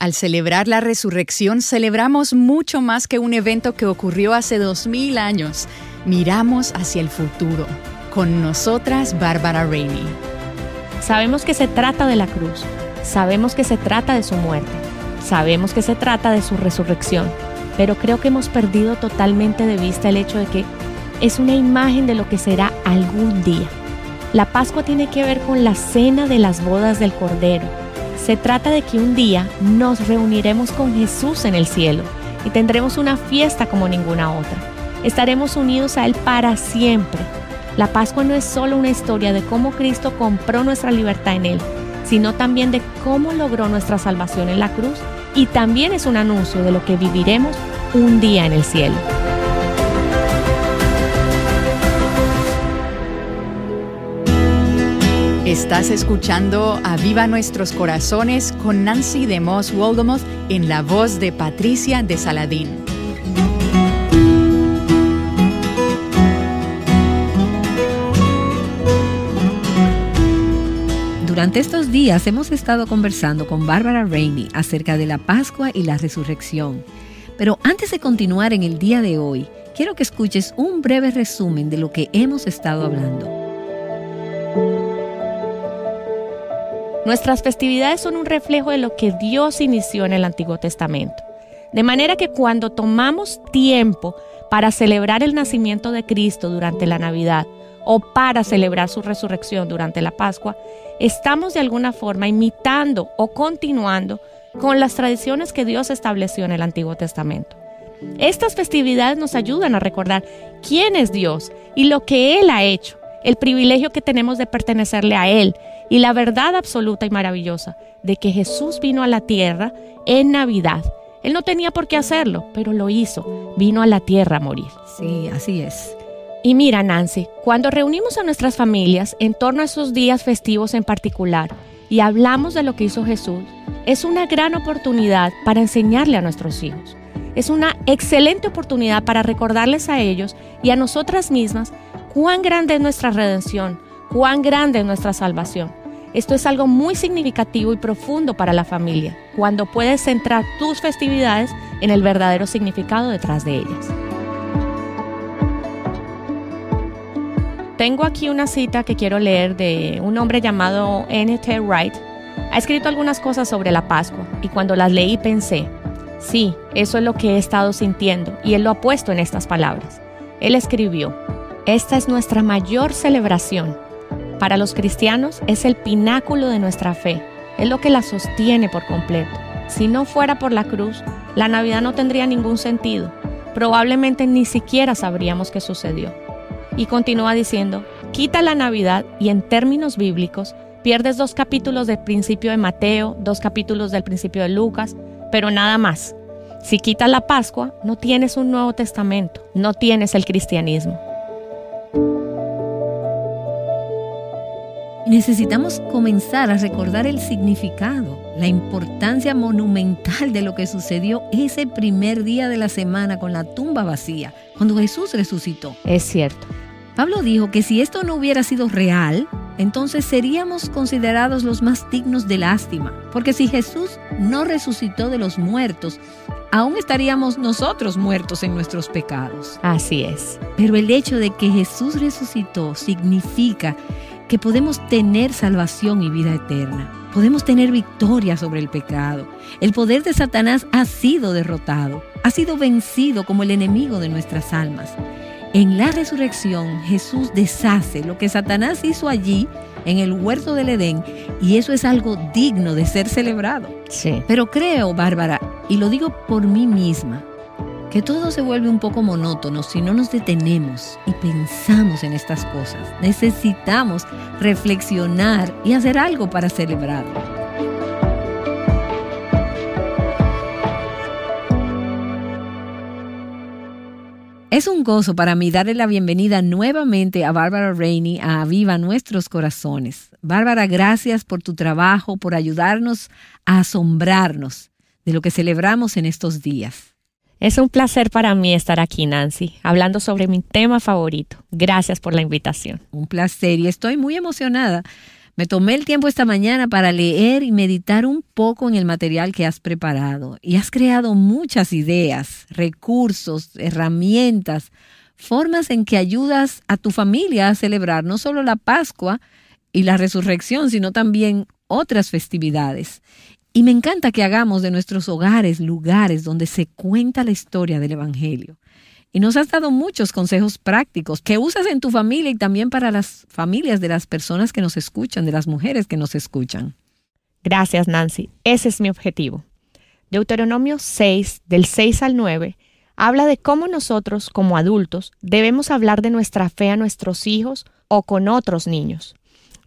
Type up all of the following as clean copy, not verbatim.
Al celebrar la resurrección, celebramos mucho más que un evento que ocurrió hace 2000 años. Miramos hacia el futuro. Con nosotras, Bárbara Rainey. Sabemos que se trata de la cruz. Sabemos que se trata de su muerte. Sabemos que se trata de su resurrección. Pero creo que hemos perdido totalmente de vista el hecho de que es una imagen de lo que será algún día. La Pascua tiene que ver con la cena de las bodas del Cordero. Se trata de que un día nos reuniremos con Jesús en el cielo y tendremos una fiesta como ninguna otra. Estaremos unidos a Él para siempre. La Pascua no es solo una historia de cómo Cristo compró nuestra libertad en Él, sino también de cómo logró nuestra salvación en la cruz, y también es un anuncio de lo que viviremos un día en el cielo. Estás escuchando Aviva Nuestros Corazones con Nancy DeMoss Wolgemuth en la voz de Patricia de Saladín. Durante estos días hemos estado conversando con Bárbara Rainey acerca de la Pascua y la resurrección. Pero antes de continuar en el día de hoy, quiero que escuches un breve resumen de lo que hemos estado hablando. Nuestras festividades son un reflejo de lo que Dios inició en el Antiguo Testamento. De manera que cuando tomamos tiempo para celebrar el nacimiento de Cristo durante la Navidad o para celebrar su resurrección durante la Pascua, estamos de alguna forma imitando o continuando con las tradiciones que Dios estableció en el Antiguo Testamento. Estas festividades nos ayudan a recordar quién es Dios y lo que Él ha hecho, el privilegio que tenemos de pertenecerle a Él y la verdad absoluta y maravillosa de que Jesús vino a la tierra en Navidad. Él no tenía por qué hacerlo, pero lo hizo. Vino a la tierra a morir. Sí, así es. Y mira, Nancy, cuando reunimos a nuestras familias en torno a esos días festivos en particular y hablamos de lo que hizo Jesús, es una gran oportunidad para enseñarle a nuestros hijos. Es una excelente oportunidad para recordarles a ellos y a nosotras mismas cuán grande es nuestra redención, cuán grande es nuestra salvación. Esto es algo muy significativo y profundo para la familia, cuando puedes centrar tus festividades en el verdadero significado detrás de ellas. Tengo aquí una cita que quiero leer de un hombre llamado N.T. Wright. Ha escrito algunas cosas sobre la Pascua y cuando las leí pensé, sí, eso es lo que he estado sintiendo, y él lo ha puesto en estas palabras. Él escribió: esta es nuestra mayor celebración. Para los cristianos es el pináculo de nuestra fe, es lo que la sostiene por completo. Si no fuera por la cruz, la Navidad no tendría ningún sentido. Probablemente ni siquiera sabríamos qué sucedió. Y continúa diciendo, quita la Navidad y en términos bíblicos pierdes 2 capítulos del principio de Mateo, 2 capítulos del principio de Lucas, pero nada más. Si quitas la Pascua, no tienes un Nuevo Testamento, no tienes el cristianismo. Necesitamos comenzar a recordar el significado, la importancia monumental de lo que sucedió ese primer día de la semana con la tumba vacía, cuando Jesús resucitó. Es cierto. Pablo dijo que si esto no hubiera sido real, entonces seríamos considerados los más dignos de lástima, porque si Jesús no resucitó de los muertos, aún estaríamos nosotros muertos en nuestros pecados. Así es. Pero el hecho de que Jesús resucitó significa que podemos tener salvación y vida eterna. Podemos tener victoria sobre el pecado. El poder de Satanás ha sido derrotado, ha sido vencido como el enemigo de nuestras almas. En la resurrección, Jesús deshace lo que Satanás hizo allí en el huerto del Edén, y eso es algo digno de ser celebrado. Sí. Pero creo, Bárbara, y lo digo por mí misma, que todo se vuelve un poco monótono si no nos detenemos y pensamos en estas cosas. Necesitamos reflexionar y hacer algo para celebrarlo. Es un gozo para mí darle la bienvenida nuevamente a Bárbara Rainey a Aviva Nuestros Corazones. Bárbara, gracias por tu trabajo, por ayudarnos a asombrarnos de lo que celebramos en estos días. Es un placer para mí estar aquí, Nancy, hablando sobre mi tema favorito. Gracias por la invitación. Un placer y estoy muy emocionada Me tomé el tiempo esta mañana para leer y meditar un poco en el material que has preparado y has creado muchas ideas, recursos, herramientas, formas en que ayudas a tu familia a celebrar no solo la Pascua y la resurrección, sino también otras festividades. Y me encanta que hagamos de nuestros hogares lugares donde se cuenta la historia del Evangelio. Y nos has dado muchos consejos prácticos que usas en tu familia y también para las familias de las personas que nos escuchan, de las mujeres que nos escuchan. Gracias, Nancy. Ese es mi objetivo. Deuteronomio 6, del 6 al 9, habla de cómo nosotros, como adultos, debemos hablar de nuestra fe a nuestros hijos o con otros niños.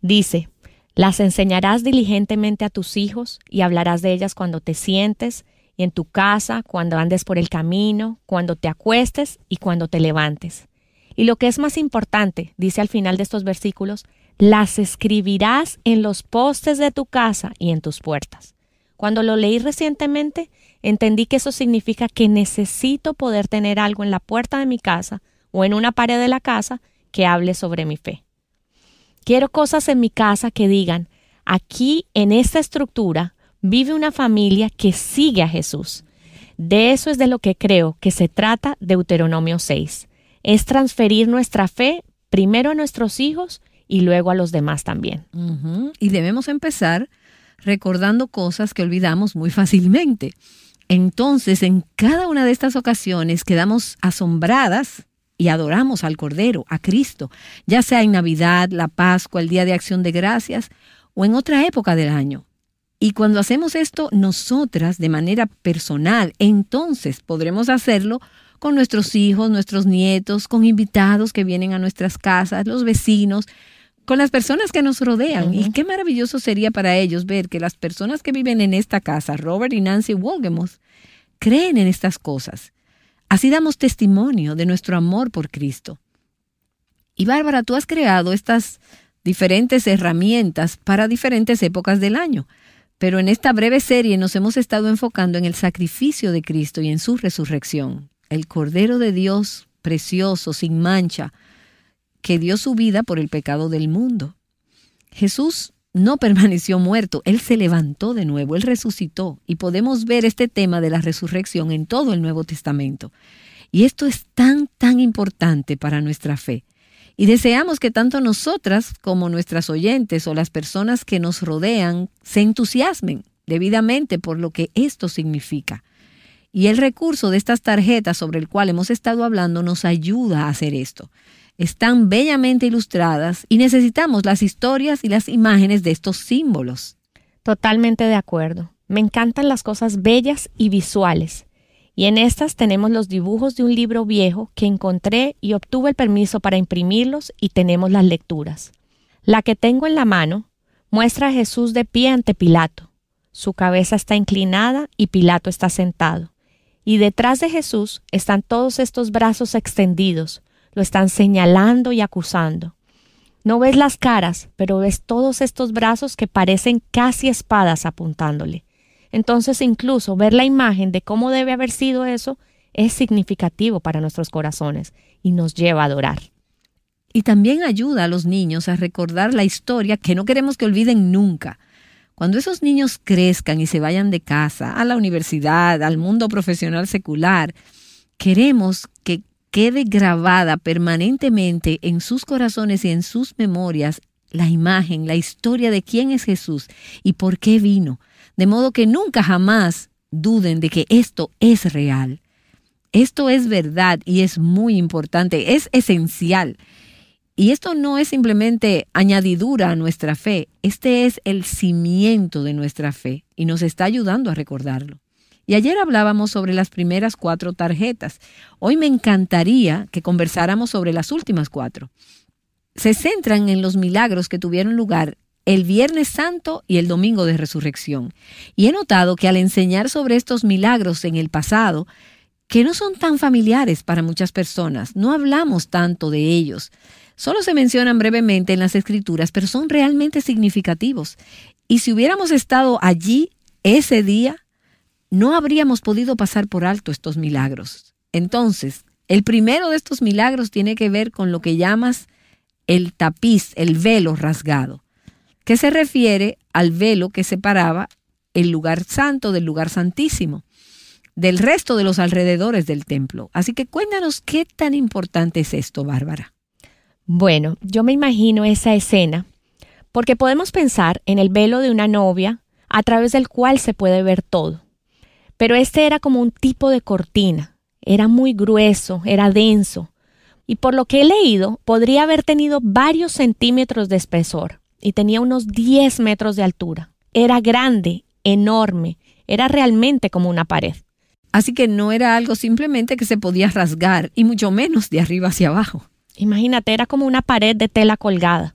Dice: las enseñarás diligentemente a tus hijos y hablarás de ellas cuando te sientes y en tu casa, cuando andes por el camino, cuando te acuestes y cuando te levantes. Y lo que es más importante, dice al final de estos versículos, las escribirás en los postes de tu casa y en tus puertas. Cuando lo leí recientemente, entendí que eso significa que necesito poder tener algo en la puerta de mi casa o en una pared de la casa que hable sobre mi fe. Quiero cosas en mi casa que digan: aquí en esta estructura vive una familia que sigue a Jesús. De eso es de lo que creo que se trata Deuteronomio 6. Es transferir nuestra fe primero a nuestros hijos y luego a los demás también. Y debemos empezar recordando cosas que olvidamos muy fácilmente. Entonces, en cada una de estas ocasiones quedamos asombradas y adoramos al Cordero, a Cristo, ya sea en Navidad, la Pascua, el Día de Acción de Gracias o en otra época del año. Y cuando hacemos esto nosotras de manera personal, entonces podremos hacerlo con nuestros hijos, nuestros nietos, con invitados que vienen a nuestras casas, los vecinos, con las personas que nos rodean. Y qué maravilloso sería para ellos ver que las personas que viven en esta casa, Robert y Nancy Wolgemuth, creen en estas cosas. Así damos testimonio de nuestro amor por Cristo. Y Bárbara, tú has creado estas diferentes herramientas para diferentes épocas del año. Pero en esta breve serie nos hemos estado enfocando en el sacrificio de Cristo y en su resurrección. El Cordero de Dios, precioso, sin mancha, que dio su vida por el pecado del mundo. Jesús no permaneció muerto, Él se levantó de nuevo, Él resucitó. Y podemos ver este tema de la resurrección en todo el Nuevo Testamento. Y esto es tan importante para nuestra fe. Y deseamos que tanto nosotras como nuestras oyentes o las personas que nos rodean se entusiasmen debidamente por lo que esto significa. Y el recurso de estas tarjetas sobre el cual hemos estado hablando nos ayuda a hacer esto. Están bellamente ilustradas y necesitamos las historias y las imágenes de estos símbolos. Totalmente de acuerdo. Me encantan las cosas bellas y visuales. Y en estas tenemos los dibujos de un libro viejo que encontré y obtuve el permiso para imprimirlos, y tenemos las lecturas. La que tengo en la mano muestra a Jesús de pie ante Pilato. Su cabeza está inclinada y Pilato está sentado. Y detrás de Jesús están todos estos brazos extendidos. Lo están señalando y acusando. No ves las caras, pero ves todos estos brazos que parecen casi espadas apuntándole. Entonces, incluso ver la imagen de cómo debe haber sido eso es significativo para nuestros corazones y nos lleva a adorar. Y también ayuda a los niños a recordar la historia que no queremos que olviden nunca. Cuando esos niños crezcan y se vayan de casa, a la universidad, al mundo profesional secular, queremos que quede grabada permanentemente en sus corazones y en sus memorias la imagen, la historia de quién es Jesús y por qué vino. De modo que nunca jamás duden de que esto es real. Esto es verdad y es muy importante, es esencial. Y esto no es simplemente añadidura a nuestra fe, este es el cimiento de nuestra fe y nos está ayudando a recordarlo. Y ayer hablábamos sobre las primeras 4 tarjetas. Hoy me encantaría que conversáramos sobre las últimas 4. Se centran en los milagros que tuvieron lugar el Viernes Santo y el Domingo de Resurrección. Y he notado que al enseñar sobre estos milagros en el pasado, que no son tan familiares para muchas personas, no hablamos tanto de ellos. Solo se mencionan brevemente en las Escrituras, pero son realmente significativos. Y si hubiéramos estado allí ese día, no habríamos podido pasar por alto estos milagros. Entonces, el primero de estos milagros tiene que ver con lo que llamas el tapiz, el velo rasgado. que se refiere al velo que separaba el lugar santo del lugar santísimo, del resto de los alrededores del templo. Así que cuéntanos qué tan importante es esto, Bárbara. Bueno, yo me imagino esa escena porque podemos pensar en el velo de una novia a través del cual se puede ver todo. Pero este era como un tipo de cortina. Era muy grueso, era denso. Y por lo que he leído, podría haber tenido varios centímetros de espesor y tenía unos 10 metros de altura. Era grande, enorme, era realmente como una pared. Así que no era algo simplemente que se podía rasgar, y mucho menos de arriba hacia abajo. Imagínate, era como una pared de tela colgada.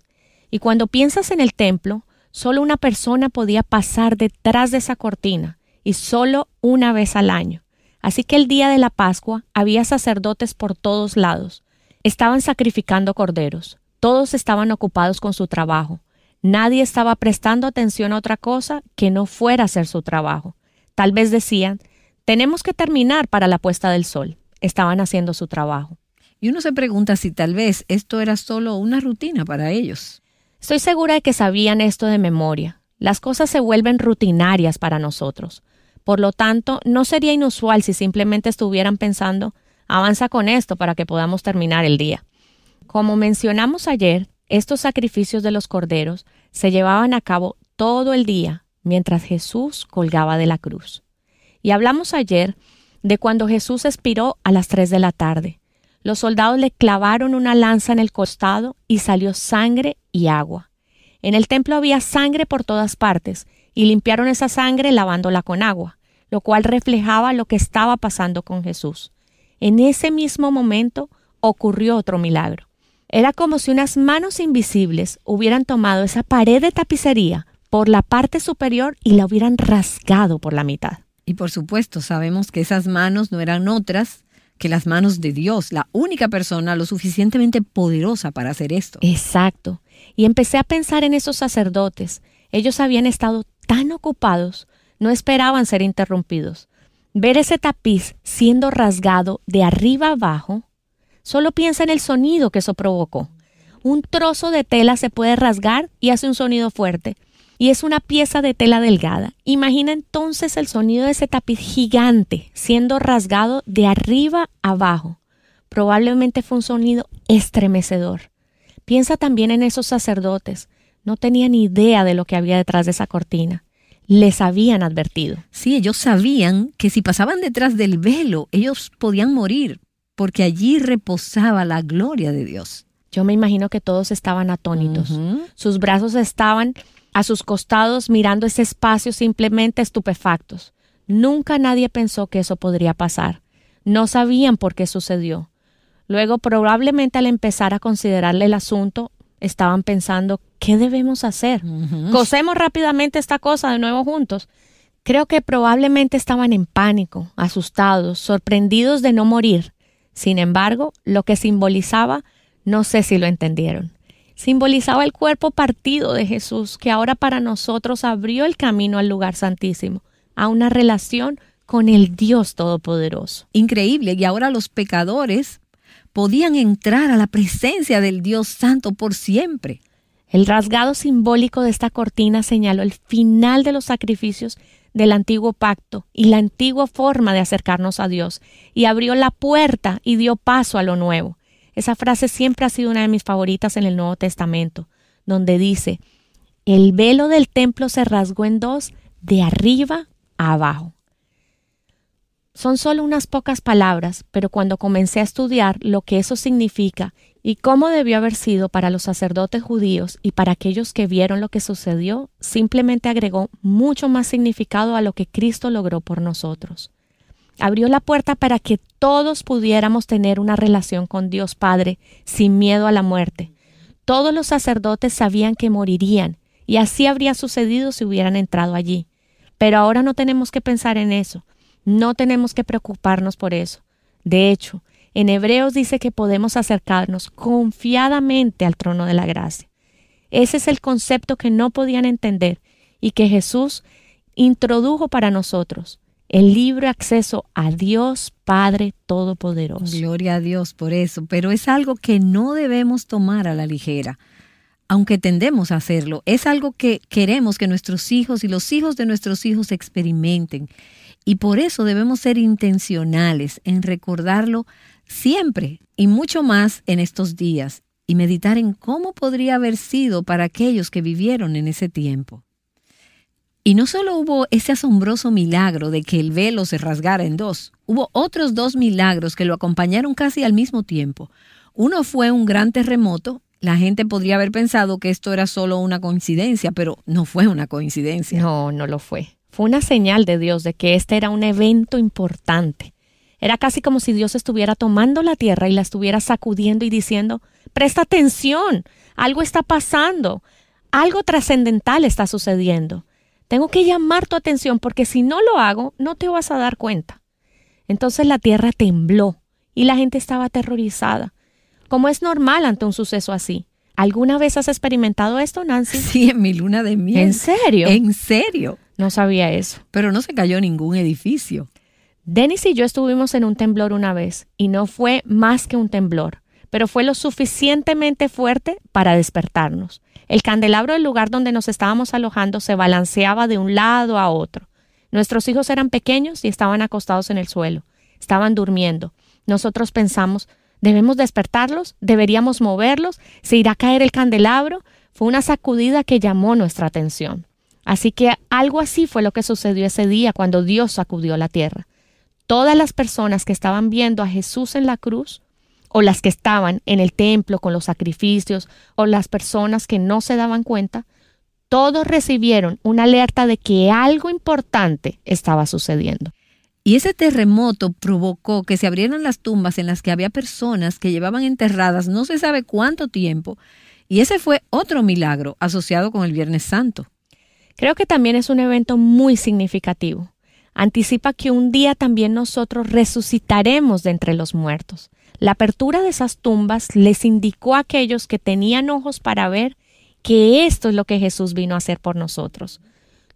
Y cuando piensas en el templo, solo una persona podía pasar detrás de esa cortina, y solo una vez al año. Así que el día de la Pascua había sacerdotes por todos lados. Estaban sacrificando corderos. Todos estaban ocupados con su trabajo. Nadie estaba prestando atención a otra cosa que no fuera a hacer su trabajo. Tal vez decían, tenemos que terminar para la puesta del sol. Estaban haciendo su trabajo. Y uno se pregunta si tal vez esto era solo una rutina para ellos. Estoy segura de que sabían esto de memoria. Las cosas se vuelven rutinarias para nosotros. Por lo tanto, no sería inusual si simplemente estuvieran pensando, avanza con esto para que podamos terminar el día. Como mencionamos ayer, estos sacrificios de los corderos se llevaban a cabo todo el día mientras Jesús colgaba de la cruz. Y hablamos ayer de cuando Jesús expiró a las 3 de la tarde. Los soldados le clavaron una lanza en el costado y salió sangre y agua. En el templo había sangre por todas partes y limpiaron esa sangre lavándola con agua, lo cual reflejaba lo que estaba pasando con Jesús. En ese mismo momento ocurrió otro milagro. Era como si unas manos invisibles hubieran tomado esa pared de tapicería por la parte superior y la hubieran rasgado por la mitad. Y por supuesto, sabemos que esas manos no eran otras que las manos de Dios, la única persona lo suficientemente poderosa para hacer esto. Exacto. Y empecé a pensar en esos sacerdotes. Ellos habían estado tan ocupados, no esperaban ser interrumpidos. Ver ese tapiz siendo rasgado de arriba abajo, solo piensa en el sonido que eso provocó. Un trozo de tela se puede rasgar y hace un sonido fuerte. Y es una pieza de tela delgada. Imagina entonces el sonido de ese tapiz gigante siendo rasgado de arriba abajo. Probablemente fue un sonido estremecedor. Piensa también en esos sacerdotes. No tenían idea de lo que había detrás de esa cortina. Les habían advertido. Sí, ellos sabían que si pasaban detrás del velo, ellos podían morir, porque allí reposaba la gloria de Dios. Yo me imagino que todos estaban atónitos. Sus brazos estaban a sus costados mirando ese espacio simplemente estupefactos. Nunca nadie pensó que eso podría pasar. No sabían por qué sucedió. Luego, probablemente al empezar a considerarle el asunto, estaban pensando, ¿qué debemos hacer? ¿Cosemos rápidamente esta cosa de nuevo juntos? Creo que probablemente estaban en pánico, asustados, sorprendidos de no morir. Sin embargo, lo que simbolizaba, no sé si lo entendieron. Simbolizaba el cuerpo partido de Jesús, que ahora para nosotros abrió el camino al lugar santísimo, a una relación con el Dios Todopoderoso. Increíble, y ahora los pecadores podían entrar a la presencia del Dios Santo por siempre. El rasgado simbólico de esta cortina señaló el final de los sacrificios del antiguo pacto y la antigua forma de acercarnos a Dios, y abrió la puerta y dio paso a lo nuevo. Esa frase siempre ha sido una de mis favoritas en el Nuevo Testamento, donde dice, el velo del templo se rasgó en dos, de arriba a abajo. Son solo unas pocas palabras, pero cuando comencé a estudiar lo que eso significa y cómo debió haber sido para los sacerdotes judíos y para aquellos que vieron lo que sucedió, simplemente agregó mucho más significado a lo que Cristo logró por nosotros. Abrió la puerta para que todos pudiéramos tener una relación con Dios Padre sin miedo a la muerte. Todos los sacerdotes sabían que morirían, y así habría sucedido si hubieran entrado allí. Pero ahora no tenemos que pensar en eso. No tenemos que preocuparnos por eso. De hecho, en Hebreos dice que podemos acercarnos confiadamente al trono de la gracia. Ese es el concepto que no podían entender y que Jesús introdujo para nosotros. El libre acceso a Dios Padre Todopoderoso. Gloria a Dios por eso, pero es algo que no debemos tomar a la ligera. aunque tendemos a hacerlo. Es algo que queremos que nuestros hijos y los hijos de nuestros hijos experimenten. Y por eso debemos ser intencionales en recordarlo siempre y mucho más en estos días y meditar en cómo podría haber sido para aquellos que vivieron en ese tiempo. Y no solo hubo ese asombroso milagro de que el velo se rasgara en dos, hubo otros 2 milagros que lo acompañaron casi al mismo tiempo. Uno fue un gran terremoto. La gente podría haber pensado que esto era solo una coincidencia, pero no fue una coincidencia. No, no lo fue. Fue una señal de Dios de que este era un evento importante. Era casi como si Dios estuviera tomando la tierra y la estuviera sacudiendo y diciendo, presta atención, algo está pasando, algo trascendental está sucediendo. Tengo que llamar tu atención porque si no lo hago, no te vas a dar cuenta. Entonces la tierra tembló y la gente estaba aterrorizada, como es normal ante un suceso así. ¿Alguna vez has experimentado esto, Nancy? Sí, en mi luna de miel. ¿En serio? ¿En serio? No sabía eso. Pero no se cayó ningún edificio. Dennis y yo estuvimos en un temblor una vez y no fue más que un temblor, pero fue lo suficientemente fuerte para despertarnos. El candelabro del lugar donde nos estábamos alojando se balanceaba de un lado a otro. Nuestros hijos eran pequeños y estaban acostados en el suelo. Estaban durmiendo. Nosotros pensamos, ¿debemos despertarlos? ¿Deberíamos moverlos? ¿Se irá a caer el candelabro? Fue una sacudida que llamó nuestra atención. Así que algo así fue lo que sucedió ese día cuando Dios sacudió la tierra. Todas las personas que estaban viendo a Jesús en la cruz, o las que estaban en el templo con los sacrificios, o las personas que no se daban cuenta, todos recibieron una alerta de que algo importante estaba sucediendo. Y ese terremoto provocó que se abrieran las tumbas en las que había personas que llevaban enterradas no se sabe cuánto tiempo, y ese fue otro milagro asociado con el Viernes Santo. Creo que también es un evento muy significativo. Anticipa que un día también nosotros resucitaremos de entre los muertos. La apertura de esas tumbas les indicó a aquellos que tenían ojos para ver que esto es lo que Jesús vino a hacer por nosotros.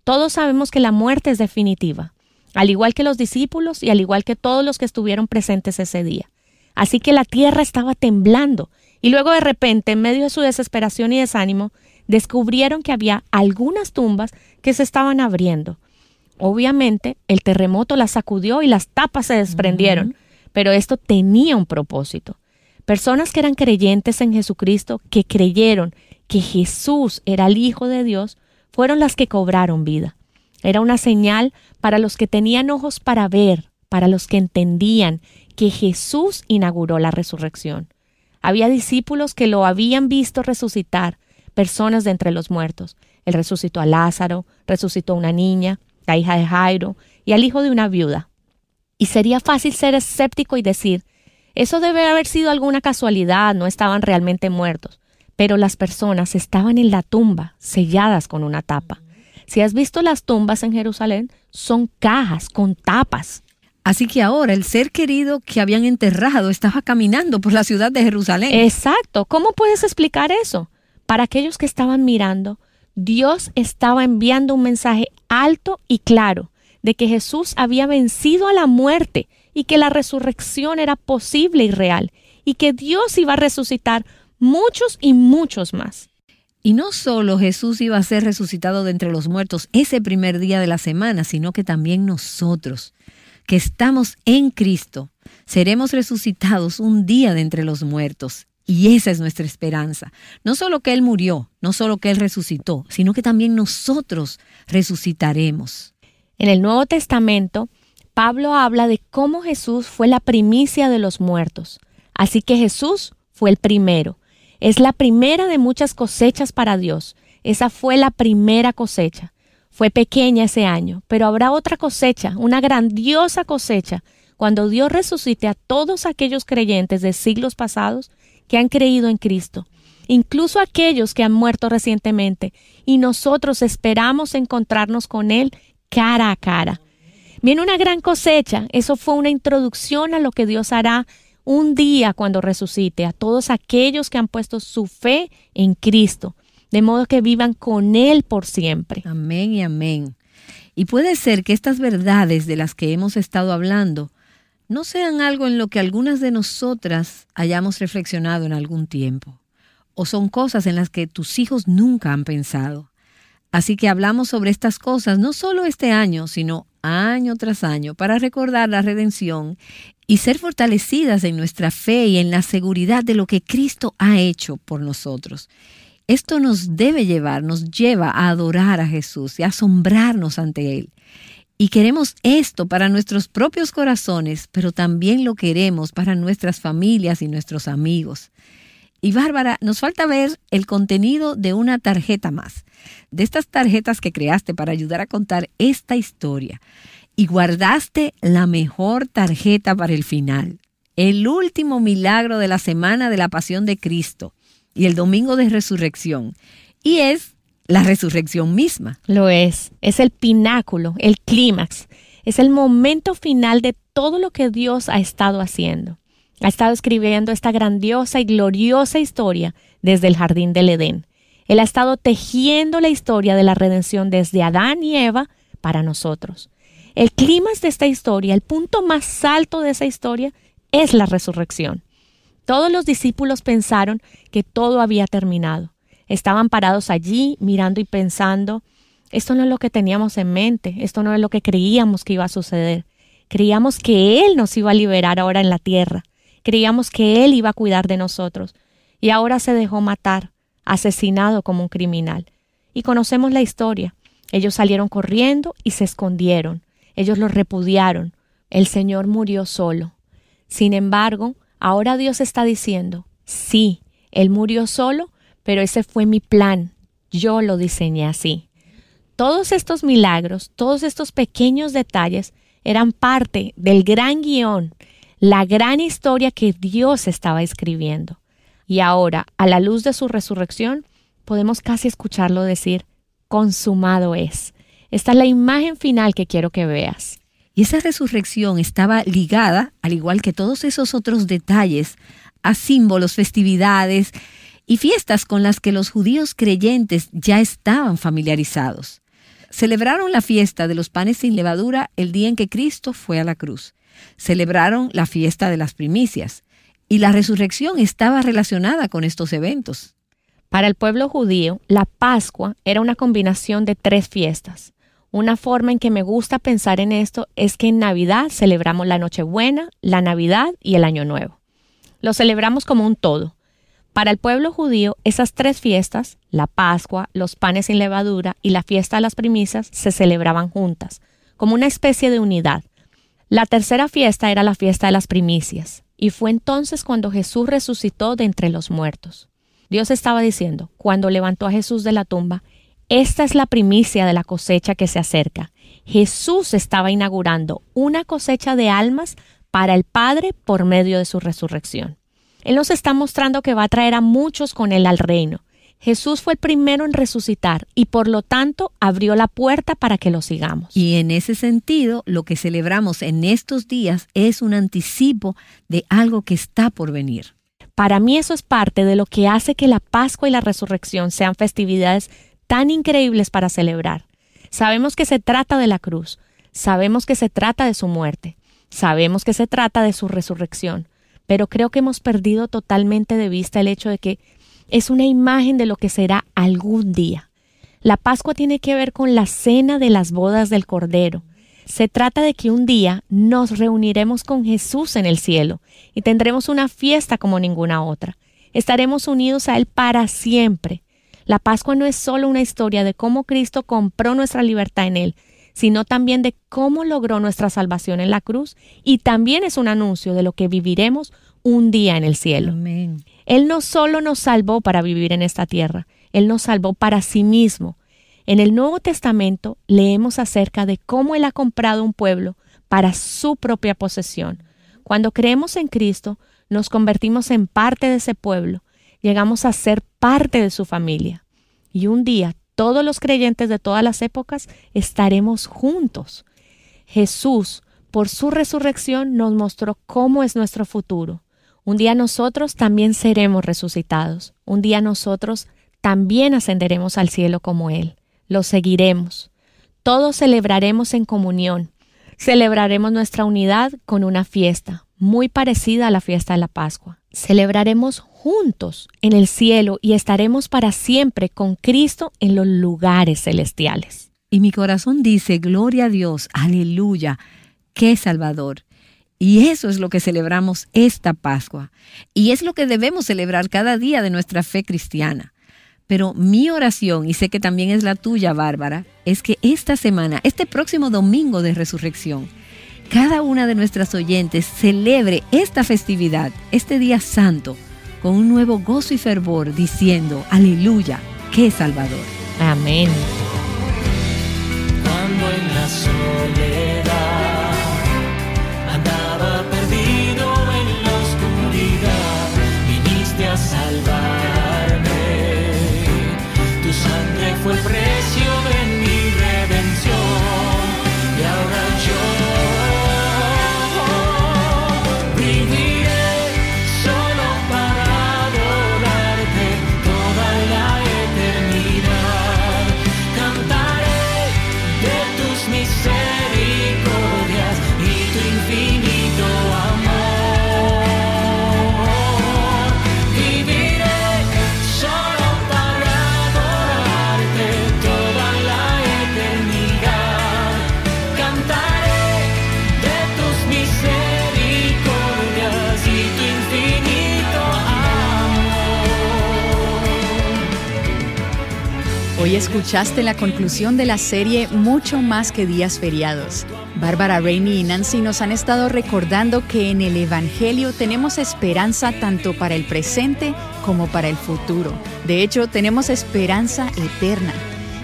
Todos sabemos que la muerte es definitiva, al igual que los discípulos y al igual que todos los que estuvieron presentes ese día. Así que la tierra estaba temblando y luego de repente, en medio de su desesperación y desánimo, descubrieron que había algunas tumbas que se estaban abriendo. Obviamente, el terremoto las sacudió y las tapas se desprendieron, pero esto tenía un propósito. Personas que eran creyentes en Jesucristo, que creyeron que Jesús era el Hijo de Dios, fueron las que cobraron vida. Era una señal para los que tenían ojos para ver, para los que entendían que Jesús inauguró la resurrección. Había discípulos que lo habían visto resucitar, personas de entre los muertos. Él resucitó a Lázaro, resucitó a una niña, la hija de Jairo, y al hijo de una viuda. Y sería fácil ser escéptico y decir, eso debe haber sido alguna casualidad, no estaban realmente muertos. Pero las personas estaban en la tumba, selladas con una tapa. Si has visto las tumbas en Jerusalén, son cajas con tapas. Así que ahora el ser querido que habían enterrado estaba caminando por la ciudad de Jerusalén. Exacto. ¿Cómo puedes explicar eso? Para aquellos que estaban mirando, Dios estaba enviando un mensaje alto y claro de que Jesús había vencido a la muerte y que la resurrección era posible y real y que Dios iba a resucitar muchos y muchos más. Y no solo Jesús iba a ser resucitado de entre los muertos ese primer día de la semana, sino que también nosotros, que estamos en Cristo, seremos resucitados un día de entre los muertos. Y esa es nuestra esperanza. No solo que Él murió, no solo que Él resucitó, sino que también nosotros resucitaremos. En el Nuevo Testamento, Pablo habla de cómo Jesús fue la primicia de los muertos. Así que Jesús fue el primero. Es la primera de muchas cosechas para Dios. Esa fue la primera cosecha. Fue pequeña ese año, pero habrá otra cosecha, una grandiosa cosecha, cuando Dios resucite a todos aquellos creyentes de siglos pasados que han creído en Cristo, incluso aquellos que han muerto recientemente, y nosotros esperamos encontrarnos con Él cara a cara. Viene una gran cosecha. Eso fue una introducción a lo que Dios hará un día cuando resucite a todos aquellos que han puesto su fe en Cristo, de modo que vivan con Él por siempre. Amén y amén. Y puede ser que estas verdades de las que hemos estado hablando no sean algo en lo que algunas de nosotras hayamos reflexionado en algún tiempo. o son cosas en las que tus hijos nunca han pensado. Así que hablamos sobre estas cosas no solo este año, sino año tras año, para recordar la redención y ser fortalecidas en nuestra fe y en la seguridad de lo que Cristo ha hecho por nosotros. Esto nos lleva a adorar a Jesús y a asombrarnos ante Él. Y queremos esto para nuestros propios corazones, pero también lo queremos para nuestras familias y nuestros amigos. Y Bárbara, nos falta ver el contenido de una tarjeta más, de estas tarjetas que creaste para ayudar a contar esta historia. Y guardaste la mejor tarjeta para el final, el último milagro de la semana de la Pasión de Cristo y el domingo de Resurrección. Y es la resurrección misma. Lo es el pináculo, el clímax, es el momento final de todo lo que Dios ha estado haciendo. Ha estado escribiendo esta grandiosa y gloriosa historia desde el jardín del Edén. Él ha estado tejiendo la historia de la redención desde Adán y Eva para nosotros. El clímax de esta historia, el punto más alto de esa historia, es la resurrección. Todos los discípulos pensaron que todo había terminado. Estaban parados allí, mirando y pensando, esto no es lo que teníamos en mente, esto no es lo que creíamos que iba a suceder. Creíamos que Él nos iba a liberar ahora en la tierra. Creíamos que Él iba a cuidar de nosotros. Y ahora se dejó matar, asesinado como un criminal. Y conocemos la historia. Ellos salieron corriendo y se escondieron. Ellos lo repudiaron. El Señor murió solo. Sin embargo, ahora Dios está diciendo, sí, Él murió solo, pero ese fue mi plan. Yo lo diseñé así. Todos estos milagros, todos estos pequeños detalles eran parte del gran guión, la gran historia que Dios estaba escribiendo. Y ahora, a la luz de su resurrección, podemos casi escucharlo decir, consumado es. Esta es la imagen final que quiero que veas. Y esa resurrección estaba ligada, al igual que todos esos otros detalles, a símbolos, festividades y fiestas con las que los judíos creyentes ya estaban familiarizados. Celebraron la fiesta de los panes sin levadura el día en que Cristo fue a la cruz. Celebraron la fiesta de las primicias. Y la resurrección estaba relacionada con estos eventos. Para el pueblo judío, la Pascua era una combinación de 3 fiestas. Una forma en que me gusta pensar en esto es que en Navidad celebramos la Nochebuena, la Navidad y el Año Nuevo. Lo celebramos como un todo. Para el pueblo judío, esas 3 fiestas, la Pascua, los panes sin levadura y la fiesta de las primicias, se celebraban juntas, como una especie de unidad. La tercera fiesta era la fiesta de las primicias, y fue entonces cuando Jesús resucitó de entre los muertos. Dios estaba diciendo, cuando levantó a Jesús de la tumba, esta es la primicia de la cosecha que se acerca. Jesús estaba inaugurando una cosecha de almas para el Padre por medio de su resurrección. Él nos está mostrando que va a traer a muchos con Él al reino. Jesús fue el primero en resucitar y por lo tanto abrió la puerta para que lo sigamos. Y en ese sentido, lo que celebramos en estos días es un anticipo de algo que está por venir. Para mí eso es parte de lo que hace que la Pascua y la Resurrección sean festividades tan increíbles para celebrar. Sabemos que se trata de la cruz, sabemos que se trata de su muerte, sabemos que se trata de su resurrección, pero creo que hemos perdido totalmente de vista el hecho de que es una imagen de lo que será algún día. La Pascua tiene que ver con la cena de las bodas del Cordero. Se trata de que un día nos reuniremos con Jesús en el cielo y tendremos una fiesta como ninguna otra. Estaremos unidos a Él para siempre. La Pascua no es solo una historia de cómo Cristo compró nuestra libertad en Él, sino también de cómo logró nuestra salvación en la cruz y también es un anuncio de lo que viviremos un día en el cielo. Amén. Él no solo nos salvó para vivir en esta tierra, Él nos salvó para sí mismo. En el Nuevo Testamento leemos acerca de cómo Él ha comprado un pueblo para su propia posesión. Cuando creemos en Cristo, nos convertimos en parte de ese pueblo, llegamos a ser parte de su familia. Y un día, todos los creyentes de todas las épocas estaremos juntos. Jesús, por su resurrección, nos mostró cómo es nuestro futuro. Un día nosotros también seremos resucitados. Un día nosotros también ascenderemos al cielo como Él. Lo seguiremos. Todos celebraremos en comunión. Celebraremos nuestra unidad con una fiesta, muy parecida a la fiesta de la Pascua. celebraremos juntos en el cielo y estaremos para siempre con Cristo en los lugares celestiales. Y mi corazón dice, gloria a Dios, aleluya, qué Salvador. Y eso es lo que celebramos esta Pascua. Y es lo que debemos celebrar cada día de nuestra fe cristiana. Pero mi oración, y sé que también es la tuya, Bárbara, es que esta semana, este próximo domingo de Resurrección, cada una de nuestras oyentes celebre esta festividad, este día santo, con un nuevo gozo y fervor, diciendo, aleluya, qué Salvador. Amén. Cuando en la soledad andaba perdido en la oscuridad, viniste a salvarme. Tu sangre fue el precio de mi redención. Y ahora yo viviré solo para adorarte toda la eternidad. Cantaré de tus misericordias y tu infinito amor. Viviré solo para adorarte toda la eternidad. Cantaré de tus misericordias y tu infinito amor. Hoy escuchaste la conclusión de la serie Mucho más que días feriados. Bárbara Rainey y Nancy nos han estado recordando que en el Evangelio tenemos esperanza tanto para el presente como para el futuro. De hecho, tenemos esperanza eterna.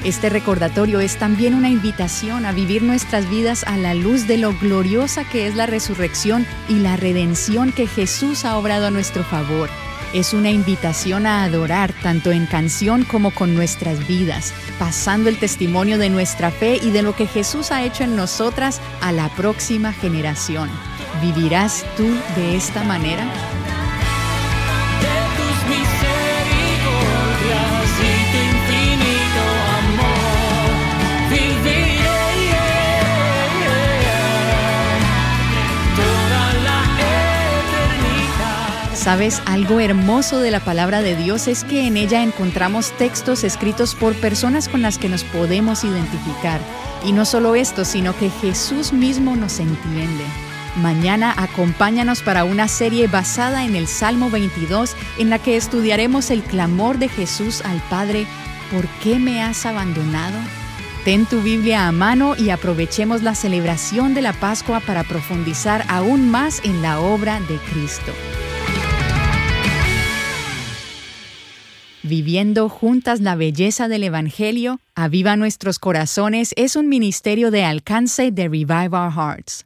Este recordatorio es también una invitación a vivir nuestras vidas a la luz de lo gloriosa que es la resurrección y la redención que Jesús ha obrado a nuestro favor. Es una invitación a adorar tanto en canción como con nuestras vidas, pasando el testimonio de nuestra fe y de lo que Jesús ha hecho en nosotras a la próxima generación. ¿Vivirás tú de esta manera? De tus misericordias y tu infinito amor, viviré toda la eternidad. ¿Sabes? Algo hermoso de la palabra de Dios es que en ella encontramos textos escritos por personas con las que nos podemos identificar. Y no solo esto, sino que Jesús mismo nos entiende. Mañana acompáñanos para una serie basada en el Salmo 22, en la que estudiaremos el clamor de Jesús al Padre: ¿por qué me has abandonado? Ten tu Biblia a mano y aprovechemos la celebración de la Pascua para profundizar aún más en la obra de Cristo. Viviendo juntas la belleza del Evangelio, Aviva Nuestros Corazones es un ministerio de alcance de Revive Our Hearts.